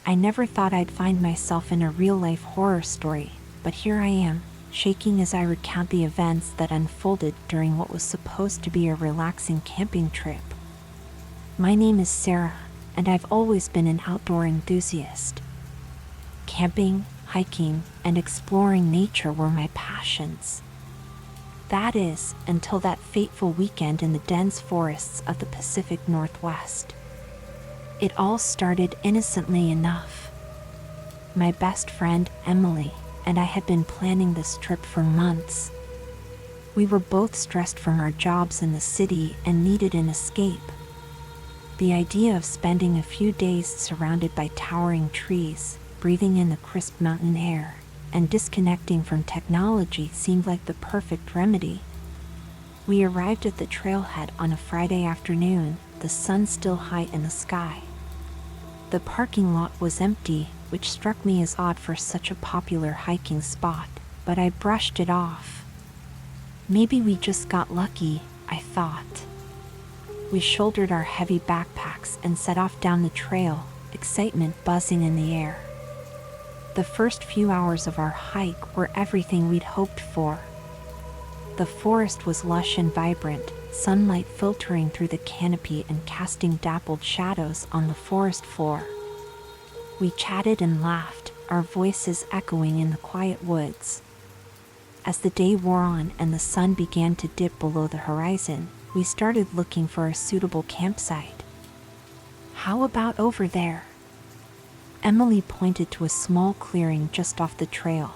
I never thought I'd find myself in a real-life horror story, but here I am, shaking as I recount the events that unfolded during what was supposed to be a relaxing camping trip. My name is Sarah, and I've always been an outdoor enthusiast. Camping, hiking, and exploring nature were my passions. That is, until that fateful weekend in the dense forests of the Pacific Northwest. It all started innocently enough. My best friend, Emily, and I had been planning this trip for months. We were both stressed from our jobs in the city and needed an escape. The idea of spending a few days surrounded by towering trees, breathing in the crisp mountain air, and disconnecting from technology seemed like the perfect remedy. We arrived at the trailhead on a Friday afternoon, the sun still high in the sky. The parking lot was empty, which struck me as odd for such a popular hiking spot, but I brushed it off. Maybe we just got lucky, I thought. We shouldered our heavy backpacks and set off down the trail, excitement buzzing in the air. The first few hours of our hike were everything we'd hoped for. The forest was lush and vibrant, sunlight filtering through the canopy and casting dappled shadows on the forest floor. We chatted and laughed, our voices echoing in the quiet woods. As the day wore on and the sun began to dip below the horizon, we started looking for a suitable campsite. "How about over there?" Emily pointed to a small clearing just off the trail.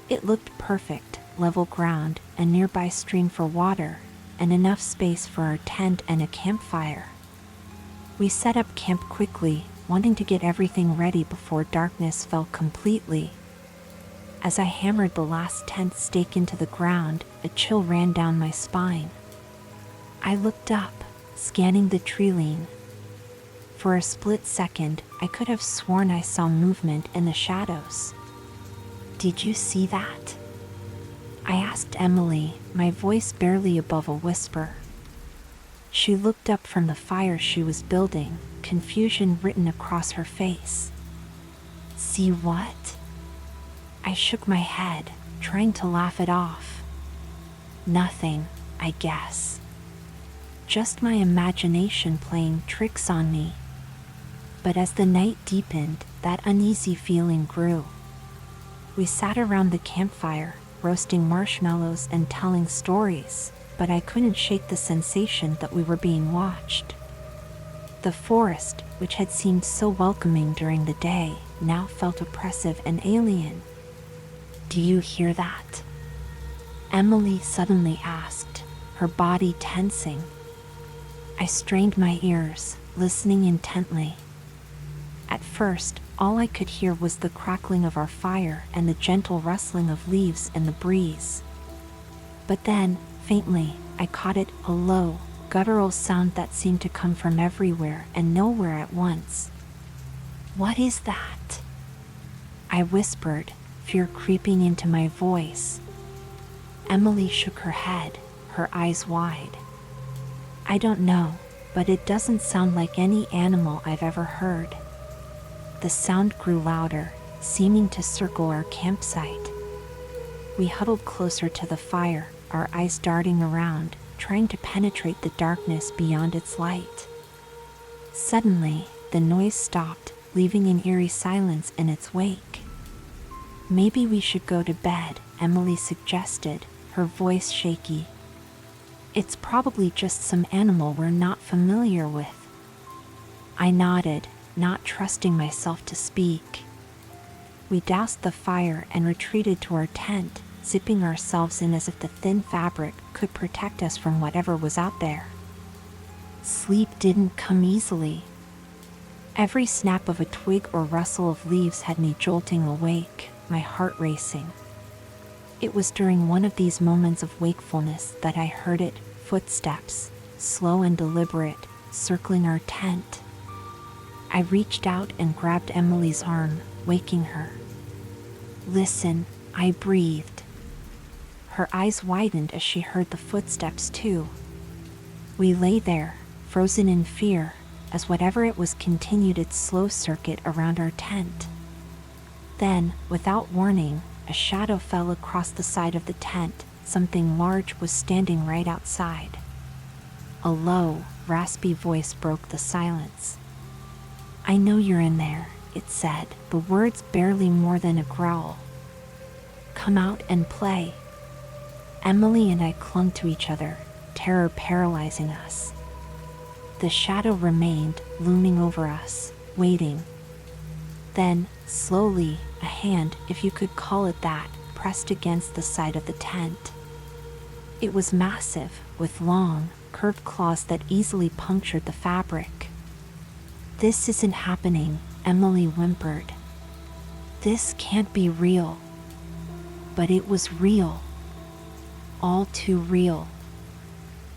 It looked perfect, level ground, a nearby stream for water, and enough space for our tent and a campfire. We set up camp quickly, wanting to get everything ready before darkness fell completely. As I hammered the last tent stake into the ground, a chill ran down my spine. I looked up, scanning the tree line. For a split second, I could have sworn I saw movement in the shadows. "Did you see that?" I asked Emily, my voice barely above a whisper. She looked up from the fire she was building, confusion written across her face. "See what?" I shook my head, trying to laugh it off. "Nothing, I guess. Just my imagination playing tricks on me." But as the night deepened, that uneasy feeling grew. We sat around the campfire, roasting marshmallows and telling stories, but I couldn't shake the sensation that we were being watched. The forest, which had seemed so welcoming during the day, now felt oppressive and alien. "Do you hear that?" Emily suddenly asked, her body tensing. I strained my ears, listening intently. At first, all I could hear was the crackling of our fire and the gentle rustling of leaves in the breeze. But then, faintly, I caught it, a low, guttural sound that seemed to come from everywhere and nowhere at once. "What is that?" I whispered, fear creeping into my voice. Emily shook her head, her eyes wide. "I don't know, but it doesn't sound like any animal I've ever heard." The sound grew louder, seeming to circle our campsite. We huddled closer to the fire, our eyes darting around, trying to penetrate the darkness beyond its light. Suddenly, the noise stopped, leaving an eerie silence in its wake. "Maybe we should go to bed," Emily suggested, her voice shaky. "It's probably just some animal we're not familiar with." I nodded, not trusting myself to speak. We doused the fire and retreated to our tent, zipping ourselves in as if the thin fabric could protect us from whatever was out there. Sleep didn't come easily. Every snap of a twig or rustle of leaves had me jolting awake, my heart racing. It was during one of these moments of wakefulness that I heard it, footsteps, slow and deliberate, circling our tent. I reached out and grabbed Emily's arm, waking her. "Listen," I breathed. Her eyes widened as she heard the footsteps too. We lay there, frozen in fear, as whatever it was continued its slow circuit around our tent. Then, without warning, a shadow fell across the side of the tent. Something large was standing right outside. A low, raspy voice broke the silence. "I know you're in there," it said, the words barely more than a growl. "Come out and play." Emily and I clung to each other, terror paralyzing us. The shadow remained, looming over us, waiting. Then, slowly, a hand, if you could call it that, pressed against the side of the tent. It was massive, with long, curved claws that easily punctured the fabric. "This isn't happening," Emily whimpered. "This can't be real." But it was real. All too real.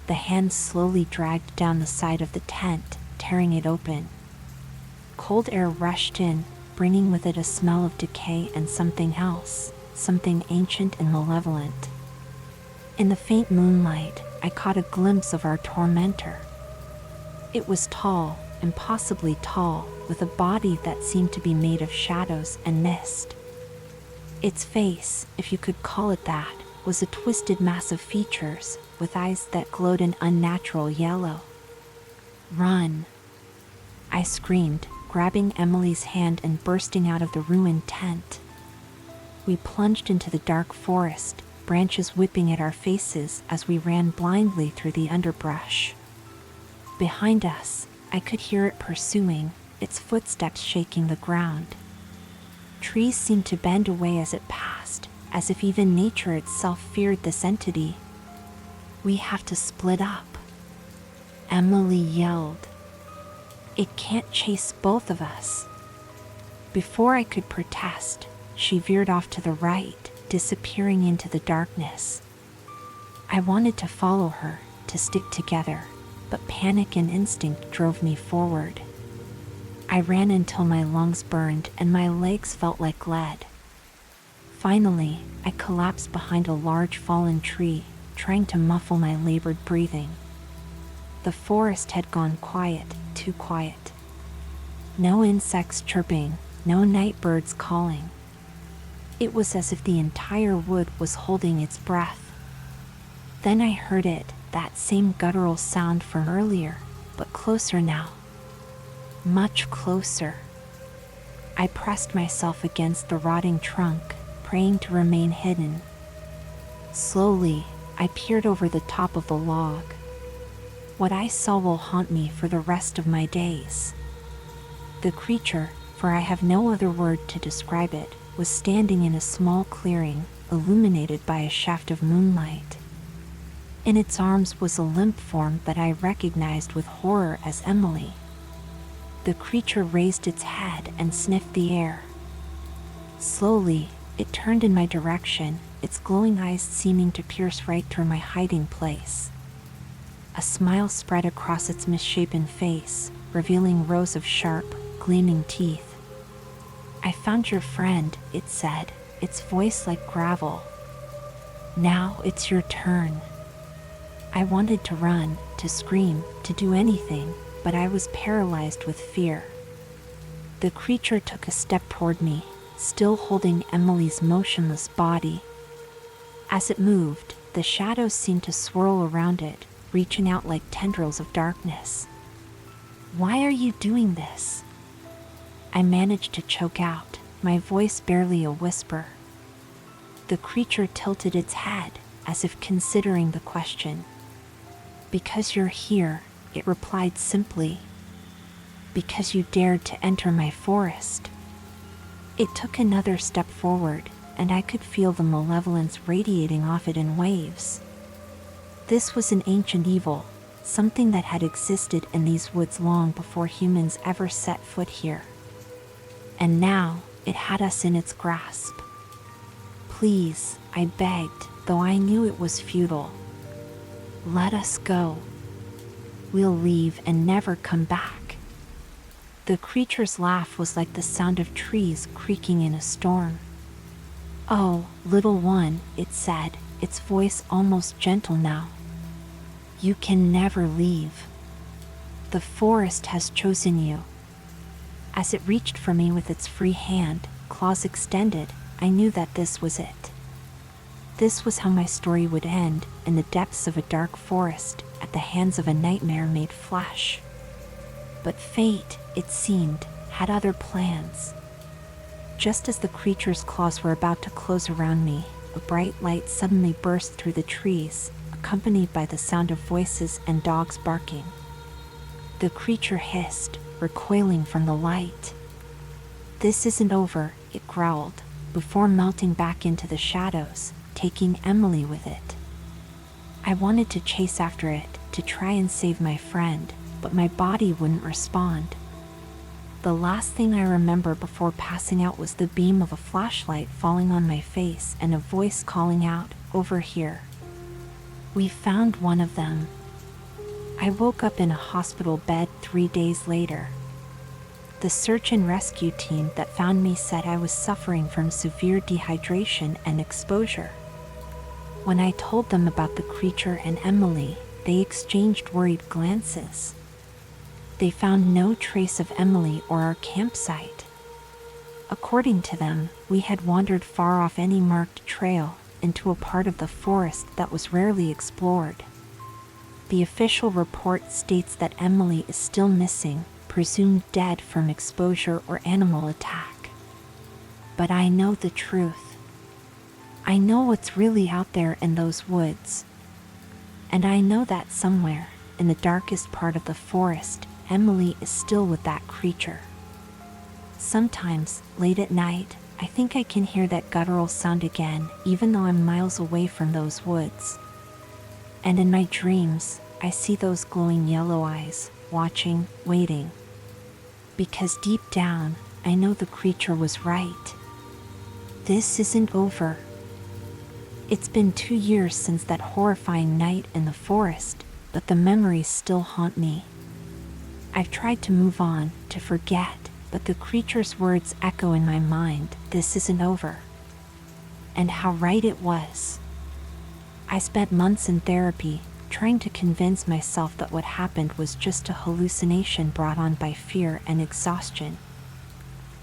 The hand slowly dragged down the side of the tent, tearing it open. Cold air rushed in, bringing with it a smell of decay and something else, something ancient and malevolent. In the faint moonlight, I caught a glimpse of our tormentor. It was tall, impossibly tall, with a body that seemed to be made of shadows and mist. Its face, if you could call it that, was a twisted mass of features, with eyes that glowed an unnatural yellow. "Run!" I screamed, grabbing Emily's hand and bursting out of the ruined tent. We plunged into the dark forest, branches whipping at our faces as we ran blindly through the underbrush. Behind us, I could hear it pursuing, its footsteps shaking the ground. Trees seemed to bend away as it passed, as if even nature itself feared this entity. "We have to split up," Emily yelled. "It can't chase both of us." Before I could protest, she veered off to the right, disappearing into the darkness. I wanted to follow her, to stick together, but panic and instinct drove me forward. I ran until my lungs burned and my legs felt like lead. Finally, I collapsed behind a large fallen tree, trying to muffle my labored breathing. The forest had gone quiet, too quiet. No insects chirping, no night birds calling. It was as if the entire wood was holding its breath. Then I heard it, that same guttural sound from earlier, but closer now. Much closer. I pressed myself against the rotting trunk, praying to remain hidden. Slowly, I peered over the top of the log. What I saw will haunt me for the rest of my days. The creature, for I have no other word to describe it, was standing in a small clearing, illuminated by a shaft of moonlight. In its arms was a limp form that I recognized with horror as Emily. The creature raised its head and sniffed the air. Slowly, it turned in my direction, its glowing eyes seeming to pierce right through my hiding place. A smile spread across its misshapen face, revealing rows of sharp, gleaming teeth. "I found your friend," it said, its voice like gravel. "Now it's your turn." I wanted to run, to scream, to do anything, but I was paralyzed with fear. The creature took a step toward me, still holding Emily's motionless body. As it moved, the shadows seemed to swirl around it, reaching out like tendrils of darkness. "Why are you doing this?" I managed to choke out, my voice barely a whisper. The creature tilted its head, as if considering the question. "Because you're here," it replied simply. "Because you dared to enter my forest." It took another step forward, and I could feel the malevolence radiating off it in waves. This was an ancient evil, something that had existed in these woods long before humans ever set foot here. And now, it had us in its grasp. "Please," I begged, though I knew it was futile. "Let us go. We'll leave and never come back." The creature's laugh was like the sound of trees creaking in a storm. "Oh, little one," it said, its voice almost gentle now. "You can never leave. The forest has chosen you. As it reached for me with its free hand, claws extended, I knew that this was it. This was how my story would end, in the depths of a dark forest, at the hands of a nightmare made flesh. But fate, it seemed, had other plans. Just as the creature's claws were about to close around me, a bright light suddenly burst through the trees, accompanied by the sound of voices and dogs barking. The creature hissed, recoiling from the light. "This isn't over," it growled, before melting back into the shadows, taking Emily with it. I wanted to chase after it, to try and save my friend, but my body wouldn't respond. The last thing I remember before passing out was the beam of a flashlight falling on my face and a voice calling out, "Over here." We found one of them. I woke up in a hospital bed 3 days later. The search and rescue team that found me said I was suffering from severe dehydration and exposure. When I told them about the creature and Emily, they exchanged worried glances. They found no trace of Emily or our campsite. According to them, we had wandered far off any marked trail, into a part of the forest that was rarely explored. The official report states that Emily is still missing, presumed dead from exposure or animal attack. But I know the truth. I know what's really out there in those woods. And I know that somewhere, in the darkest part of the forest, Emily is still with that creature. Sometimes, late at night, I think I can hear that guttural sound again, even though I'm miles away from those woods. And in my dreams, I see those glowing yellow eyes, watching, waiting. Because deep down, I know the creature was right. This isn't over. It's been 2 years since that horrifying night in the forest, but the memories still haunt me. I've tried to move on, to forget, but the creature's words echo in my mind, "This isn't over." And how right it was. I spent months in therapy, trying to convince myself that what happened was just a hallucination brought on by fear and exhaustion.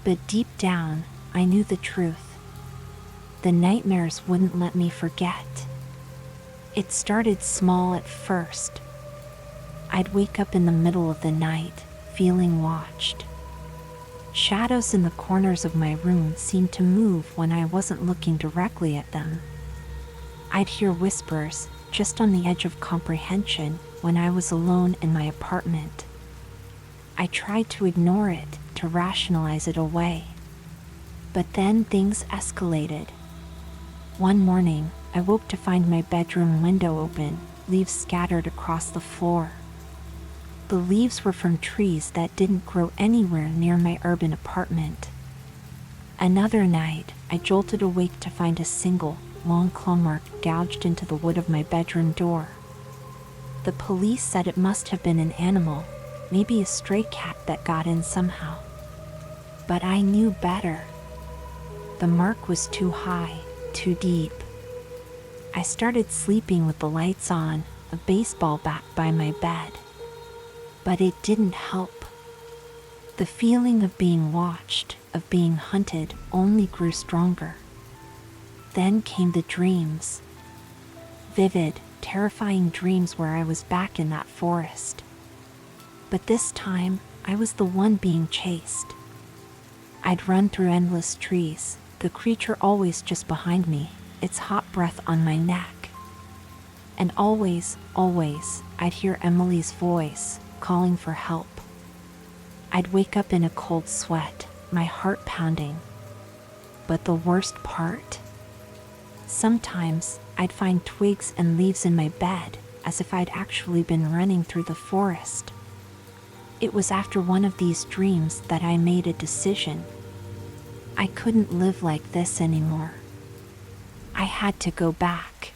But deep down, I knew the truth. The nightmares wouldn't let me forget. It started small at first. I'd wake up in the middle of the night, feeling watched. Shadows in the corners of my room seemed to move when I wasn't looking directly at them. I'd hear whispers, just on the edge of comprehension, when I was alone in my apartment. I tried to ignore it, to rationalize it away. But then things escalated. One morning, I woke to find my bedroom window open, leaves scattered across the floor. The leaves were from trees that didn't grow anywhere near my urban apartment. Another night, I jolted awake to find a single, long claw mark gouged into the wood of my bedroom door. The police said it must have been an animal, maybe a stray cat that got in somehow. But I knew better. The mark was too high, too deep. I started sleeping with the lights on, a baseball bat by my bed. But it didn't help. The feeling of being watched, of being hunted, only grew stronger. Then came the dreams. Vivid, terrifying dreams where I was back in that forest. But this time, I was the one being chased. I'd run through endless trees, the creature always just behind me, its hot breath on my neck. And always, I'd hear Emily's voice, calling for help. I'd wake up in a cold sweat, my heart pounding. But the worst part? Sometimes, I'd find twigs and leaves in my bed, as if I'd actually been running through the forest. It was after one of these dreams that I made a decision. I couldn't live like this anymore. I had to go back.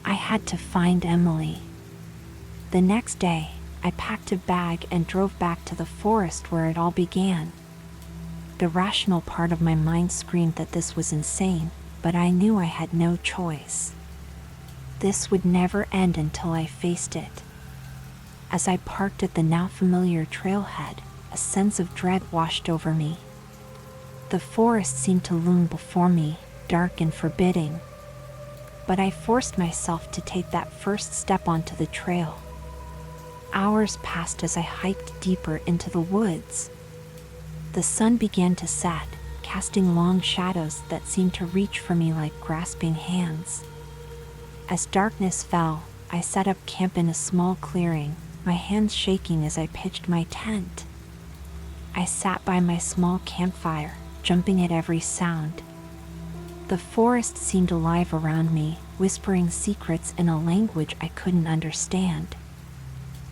I had to find Emily. The next day, I packed a bag and drove back to the forest where it all began. The rational part of my mind screamed that this was insane, but I knew I had no choice. This would never end until I faced it. As I parked at the now familiar trailhead, a sense of dread washed over me. The forest seemed to loom before me, dark and forbidding. But I forced myself to take that first step onto the trail. Hours passed as I hiked deeper into the woods. The sun began to set, casting long shadows that seemed to reach for me like grasping hands. As darkness fell, I set up camp in a small clearing, my hands shaking as I pitched my tent. I sat by my small campfire, jumping at every sound. The forest seemed alive around me, whispering secrets in a language I couldn't understand.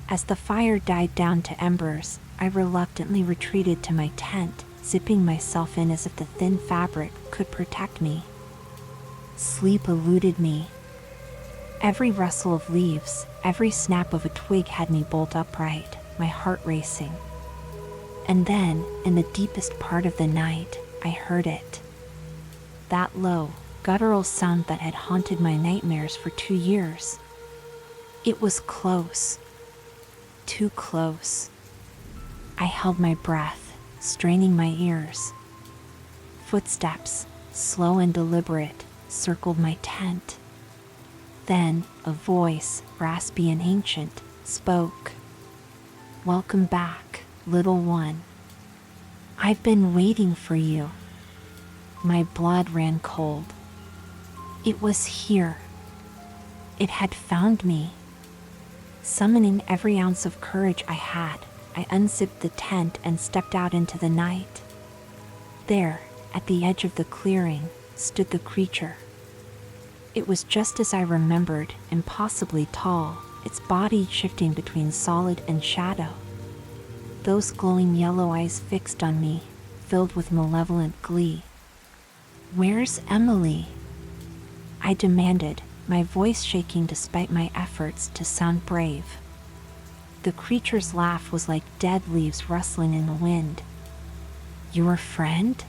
As the fire died down to embers, I reluctantly retreated to my tent, zipping myself in as if the thin fabric could protect me. Sleep eluded me. Every rustle of leaves, every snap of a twig had me bolt upright, my heart racing. And then, in the deepest part of the night, I heard it. That low, guttural sound that had haunted my nightmares for 2 years. It was close. Too close. I held my breath, straining my ears. Footsteps, slow and deliberate, circled my tent. Then, a voice, raspy and ancient, spoke. "Welcome back, little one. I've been waiting for you." My blood ran cold. It was here. It had found me. Summoning every ounce of courage I had, I unzipped the tent and stepped out into the night. There, at the edge of the clearing, stood the creature. It was just as I remembered, impossibly tall, its body shifting between solid and shadow. Those glowing yellow eyes fixed on me, filled with malevolent glee. "Where's Emily?" I demanded, my voice shaking despite my efforts to sound brave. The creature's laugh was like dead leaves rustling in the wind. "Your friend?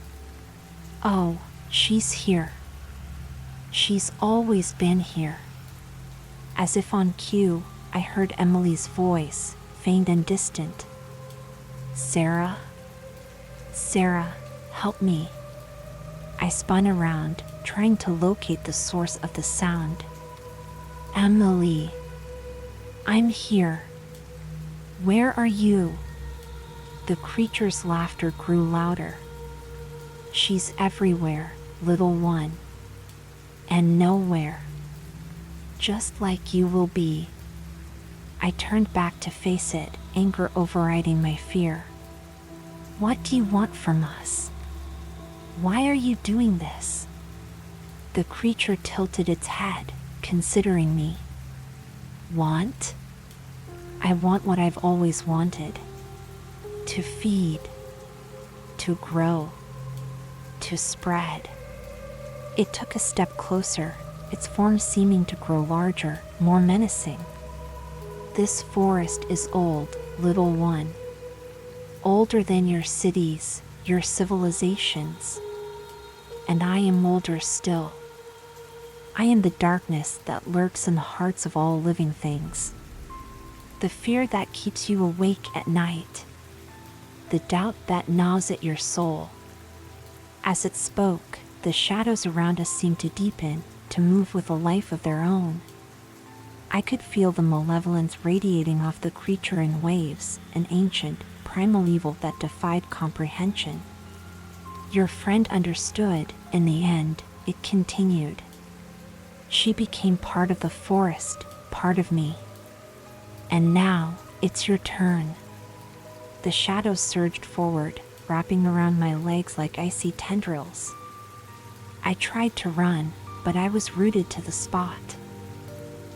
Oh, she's here. She's always been here." As if on cue, I heard Emily's voice, faint and distant. "Sarah? Sarah, help me." I spun around, trying to locate the source of the sound. "Emily, I'm here. Where are you?" The creature's laughter grew louder. "She's everywhere, little one. And nowhere. Just like you will be." I turned back to face it, anger overriding my fear. "What do you want from us? Why are you doing this?" The creature tilted its head, considering me. "Want? I want what I've always wanted. To feed. To grow. To spread." It took a step closer, its form seeming to grow larger, more menacing. "This forest is old, little one. Older than your cities, your civilizations. And I am older still. I am the darkness that lurks in the hearts of all living things. The fear that keeps you awake at night. The doubt that gnaws at your soul." As it spoke, the shadows around us seemed to deepen, to move with a life of their own. I could feel the malevolence radiating off the creature in waves, an ancient, primal evil that defied comprehension. "Your friend understood, in the end," it continued. "She became part of the forest, part of me. And now, it's your turn." The shadows surged forward, wrapping around my legs like icy tendrils. I tried to run, but I was rooted to the spot.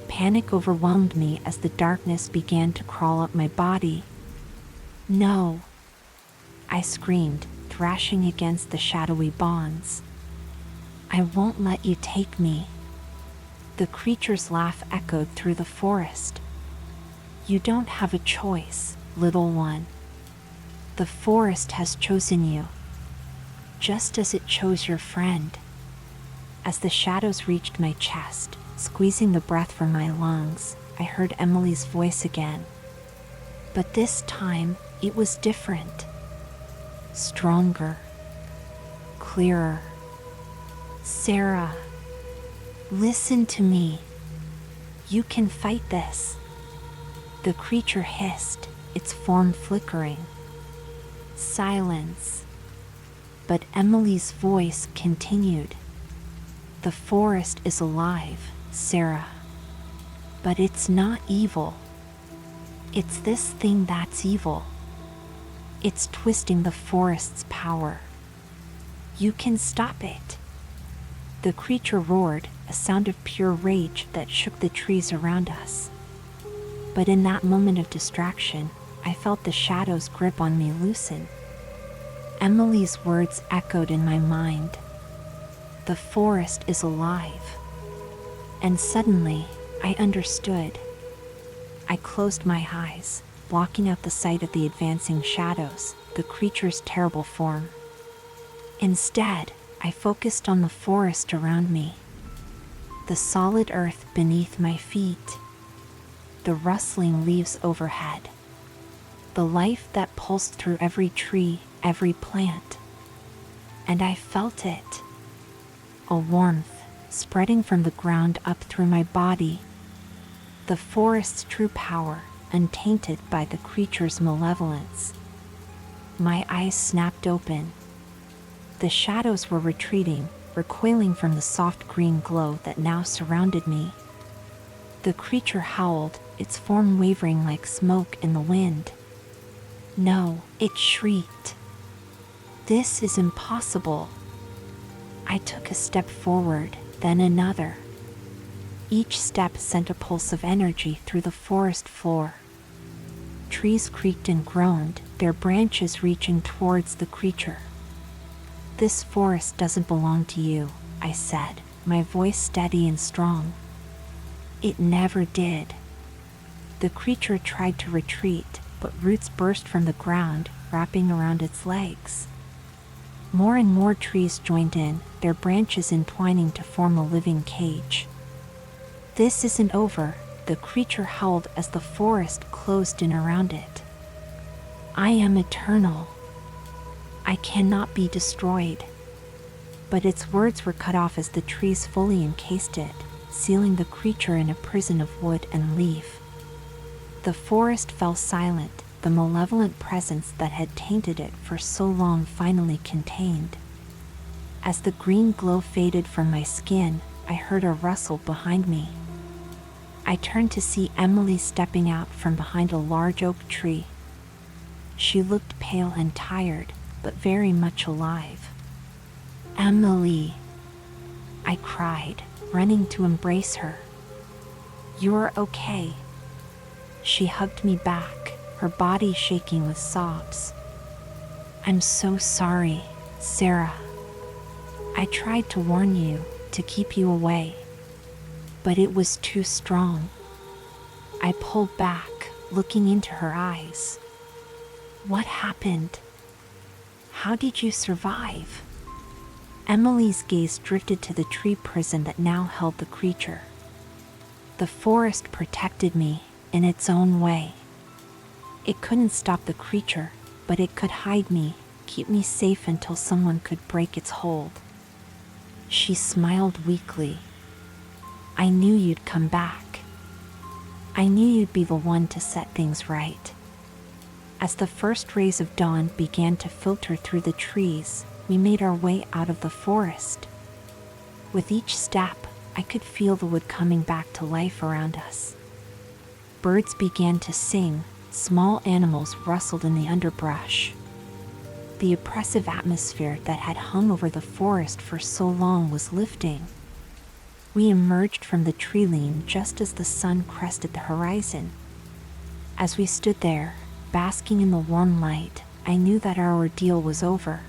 Panic overwhelmed me as the darkness began to crawl up my body. "No!" I screamed, thrashing against the shadowy bonds. "I won't let you take me." The creature's laugh echoed through the forest. "You don't have a choice, little one. The forest has chosen you, just as it chose your friend." As the shadows reached my chest, squeezing the breath from my lungs, I heard Emily's voice again. But this time, it was different. Stronger. Clearer. Sarah, listen to me. You can fight this. The creature hissed, its form flickering. Silence. But Emily's voice continued. The forest is alive, Sarah. But it's not evil. It's this thing that's evil. It's twisting the forest's power. You can stop it. The creature roared, a sound of pure rage that shook the trees around us. But in that moment of distraction, I felt the shadow's grip on me loosen. Emily's words echoed in my mind. The forest is alive. And suddenly, I understood. I closed my eyes, blocking out the sight of the advancing shadows, the creature's terrible form. Instead, I focused on the forest around me. The solid earth beneath my feet. The rustling leaves overhead. The life that pulsed through every tree, every plant. And I felt it. A warmth, spreading from the ground up through my body. The forest's true power, untainted by the creature's malevolence. My eyes snapped open. The shadows were retreating, recoiling from the soft green glow that now surrounded me. The creature howled, its form wavering like smoke in the wind. No, it shrieked. This is impossible. I took a step forward, then another. Each step sent a pulse of energy through the forest floor. Trees creaked and groaned, their branches reaching towards the creature. This forest doesn't belong to you, I said, my voice steady and strong. It never did. The creature tried to retreat, but roots burst from the ground, wrapping around its legs. More and more trees joined in, their branches entwining to form a living cage. This isn't over, the creature howled as the forest closed in around it. I am eternal. I cannot be destroyed. But its words were cut off as the trees fully encased it, sealing the creature in a prison of wood and leaf. The forest fell silent, the malevolent presence that had tainted it for so long finally contained. As the green glow faded from my skin, I heard a rustle behind me. I turned to see Emily stepping out from behind a large oak tree. She looked pale and tired, but very much alive. Emily, I cried, running to embrace her. You're okay. She hugged me back, her body shaking with sobs. I'm so sorry, Sarah. I tried to warn you, to keep you away. But it was too strong. I pulled back, looking into her eyes. What happened? How did you survive? Emily's gaze drifted to the tree prison that now held the creature. The forest protected me, in its own way. It couldn't stop the creature, but it could hide me, keep me safe until someone could break its hold. She smiled weakly. I knew you'd come back. I knew you'd be the one to set things right. As the first rays of dawn began to filter through the trees, we made our way out of the forest. With each step, I could feel the wood coming back to life around us. Birds began to sing, small animals rustled in the underbrush. The oppressive atmosphere that had hung over the forest for so long was lifting. We emerged from the tree line just as the sun crested the horizon. As we stood there, basking in the warm light, I knew that our ordeal was over.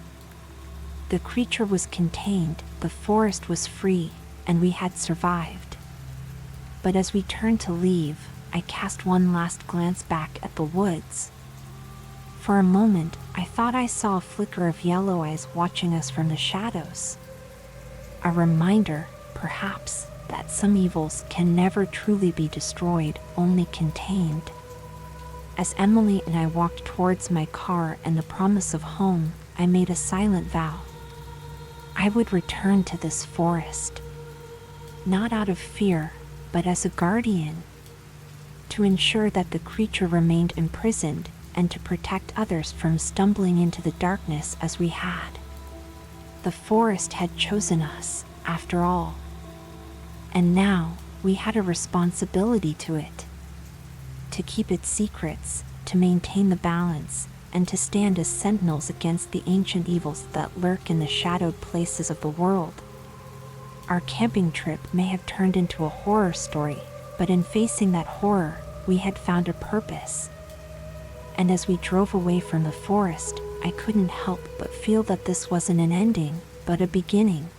The creature was contained, the forest was free, and we had survived. But as we turned to leave, I cast one last glance back at the woods. For a moment, I thought I saw a flicker of yellow eyes watching us from the shadows. A reminder, perhaps, that some evils can never truly be destroyed, only contained. As Emily and I walked towards my car and the promise of home, I made a silent vow. I would return to this forest, not out of fear, but as a guardian, to ensure that the creature remained imprisoned and to protect others from stumbling into the darkness as we had. The forest had chosen us, after all. And now, we had a responsibility to it. To keep its secrets, to maintain the balance, and to stand as sentinels against the ancient evils that lurk in the shadowed places of the world. Our camping trip may have turned into a horror story, but in facing that horror, we had found a purpose. And as we drove away from the forest, I couldn't help but feel that this wasn't an ending, but a beginning.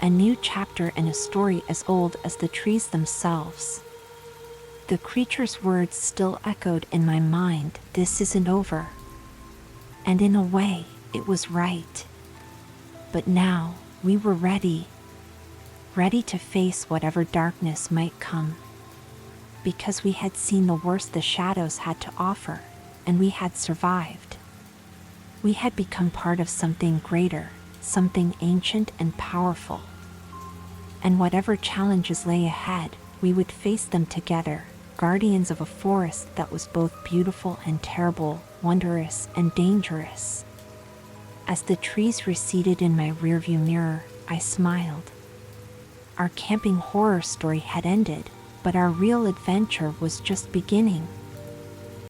A new chapter in a story as old as the trees themselves. The creature's words still echoed in my mind, "This isn't over." And in a way, it was right. But now, we were ready. Ready to face whatever darkness might come. Because we had seen the worst the shadows had to offer, and we had survived. We had become part of something greater, something ancient and powerful. And whatever challenges lay ahead, we would face them together, guardians of a forest that was both beautiful and terrible, wondrous and dangerous. As the trees receded in my rearview mirror, I smiled. Our camping horror story had ended, but our real adventure was just beginning.